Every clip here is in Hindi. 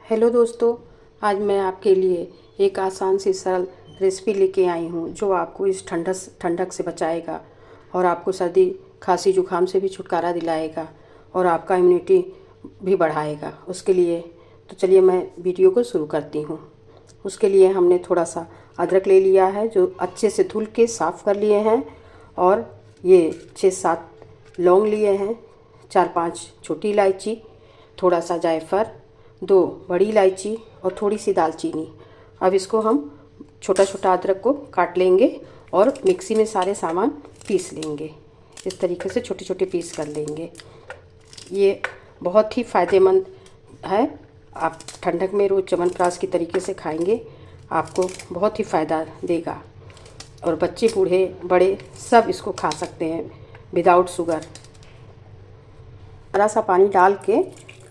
हेलो दोस्तों, आज मैं आपके लिए एक आसान सी सरल रेसिपी लेके आई हूँ जो आपको इस ठंडक से बचाएगा और आपको सर्दी खांसी जुकाम से भी छुटकारा दिलाएगा और आपका इम्यूनिटी भी बढ़ाएगा। उसके लिए तो चलिए मैं वीडियो को शुरू करती हूँ। उसके लिए हमने थोड़ा सा अदरक ले लिया है जो अच्छे से धुल के साफ़ कर लिए हैं, और ये 6-7 लौंग लिए हैं, 4-5 छोटी इलायची, थोड़ा सा जायफल, 2 बड़ी इलायची और थोड़ी सी दालचीनी। अब इसको हम छोटा छोटा अदरक को काट लेंगे और मिक्सी में सारे सामान पीस लेंगे। इस तरीके से छोटे छोटे पीस कर लेंगे। ये बहुत ही फ़ायदेमंद है। आप ठंडक में रोज़ च्यवनप्राश की तरीके से खाएंगे, आपको बहुत ही फ़ायदा देगा और बच्चे बूढ़े बड़े सब इसको खा सकते हैं विदाउट शुगर। थोड़ा सा पानी डाल के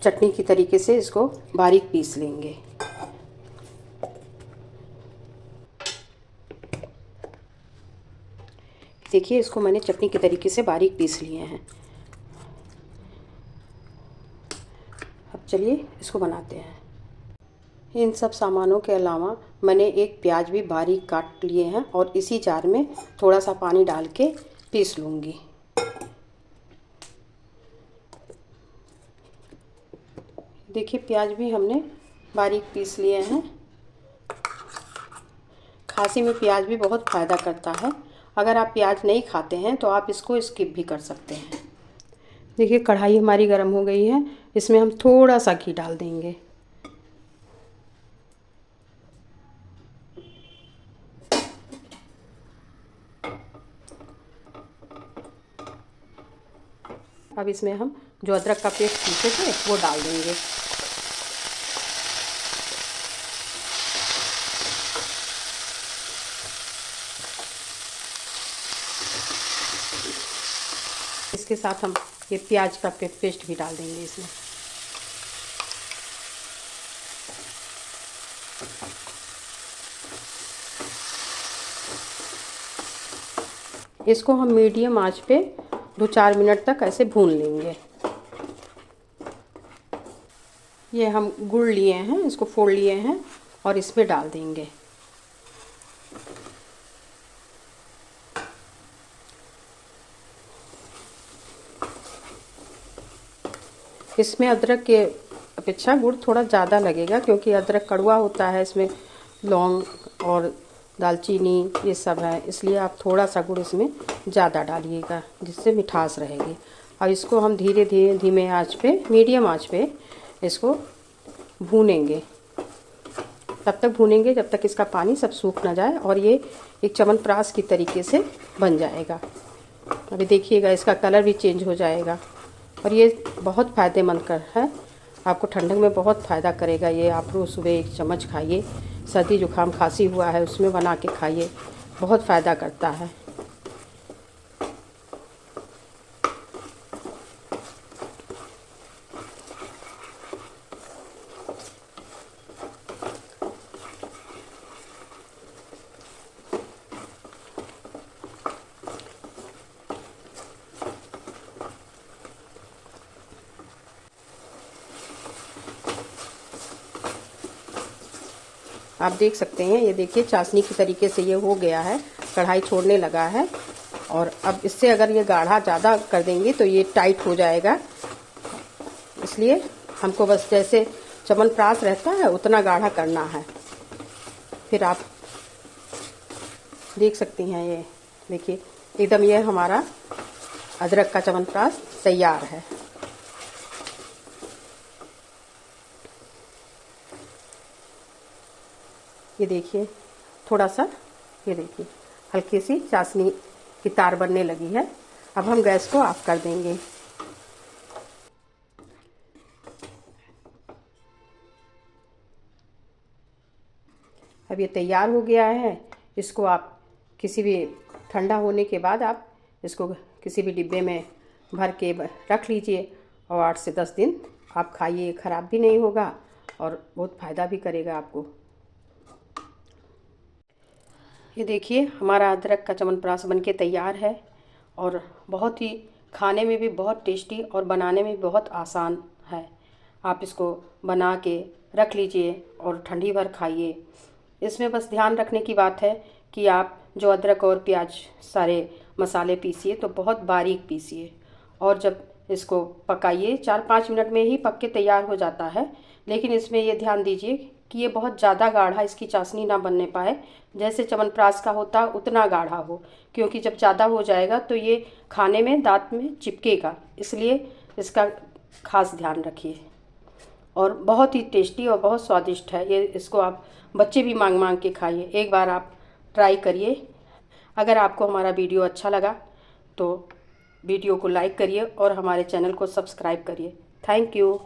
चटनी की तरीके से इसको बारीक पीस लेंगे। देखिए, इसको मैंने चटनी के तरीके से बारीक पीस लिए हैं। अब चलिए इसको बनाते हैं। इन सब सामानों के अलावा मैंने एक प्याज भी बारीक काट लिए हैं और इसी जार में थोड़ा सा पानी डाल के पीस लूँगी। देखिए, प्याज भी हमने बारीक पीस लिए हैं। खांसी में प्याज भी बहुत फ़ायदा करता है। अगर आप प्याज नहीं खाते हैं तो आप इसको स्किप भी कर सकते हैं। देखिए, कढ़ाई हमारी गर्म हो गई है, इसमें हम थोड़ा सा घी डाल देंगे। अब इसमें हम जो अदरक का पेस्ट पीसे थे वो डाल देंगे। इसके साथ हम ये प्याज का पेस्ट भी डाल देंगे इसमें। इसको हम मीडियम आंच पे 2-4 मिनट तक ऐसे भून लेंगे। ये हम गुड़ लिए हैं, इसको फोड़ लिए हैं और इसमें डाल देंगे। इसमें अदरक के अपेक्षा गुड़ थोड़ा ज़्यादा लगेगा क्योंकि अदरक कड़वा होता है, इसमें लौंग और दालचीनी ये सब है, इसलिए आप थोड़ा सा गुड़ इसमें ज़्यादा डालिएगा जिससे मिठास रहेगी। और इसको हम धीरे धीरे धीमे आंच पे, मीडियम आंच पे इसको भूनेंगे। तब तक भूनेंगे जब तक इसका पानी सब सूख ना जाए और ये एक च्यवनप्राश की तरीके से बन जाएगा। अभी देखिएगा, इसका कलर भी चेंज हो जाएगा और ये बहुत फ़ायदेमंद है। आपको ठंडक में बहुत फ़ायदा करेगा ये। आप रोज़ सुबह 1 चम्मच खाइए। सर्दी जुकाम खांसी हुआ है उसमें बना के खाइए, बहुत फ़ायदा करता है। आप देख सकते हैं, ये देखिए चाशनी की तरीके से ये हो गया है, कढ़ाई छोड़ने लगा है। और अब इससे अगर ये गाढ़ा ज़्यादा कर देंगे तो ये टाइट हो जाएगा, इसलिए हमको बस जैसे च्यवनप्राश रहता है उतना गाढ़ा करना है। फिर आप देख सकती हैं, ये देखिए एकदम ये हमारा अदरक का च्यवनप्राश तैयार है। ये देखिए थोड़ा सा, ये देखिए हल्की सी चाशनी की तार बनने लगी है। अब हम गैस को ऑफ कर देंगे। अब ये तैयार हो गया है। इसको आप किसी भी ठंडा होने के बाद आप इसको किसी भी डिब्बे में भर के रख लीजिए और 8 से 10 दिन आप खाइए, ख़राब भी नहीं होगा और बहुत फ़ायदा भी करेगा आपको। ये देखिए हमारा अदरक का च्यवनप्राश बनके तैयार है और बहुत ही खाने में भी बहुत टेस्टी और बनाने में भी बहुत आसान है। आप इसको बना के रख लीजिए और ठंडी भर खाइए। इसमें बस ध्यान रखने की बात है कि आप जो अदरक और प्याज सारे मसाले पीसिए तो बहुत बारीक पीसिए, और जब इसको पकाइए 4-5 मिनट में ही पक के तैयार हो जाता है। लेकिन इसमें ये ध्यान दीजिए कि ये बहुत ज़्यादा गाढ़ा इसकी चाशनी ना बनने पाए, जैसे च्यवनप्राश का होता उतना गाढ़ा हो, क्योंकि जब ज़्यादा हो जाएगा तो ये खाने में दांत में चिपकेगा, इसलिए इसका खास ध्यान रखिए। और बहुत ही टेस्टी और बहुत स्वादिष्ट है ये। इसको आप बच्चे भी मांग मांग के खाइए। एक बार आप ट्राई करिए। अगर आपको हमारा वीडियो अच्छा लगा तो वीडियो को लाइक करिए और हमारे चैनल को सब्सक्राइब करिए। Thank you.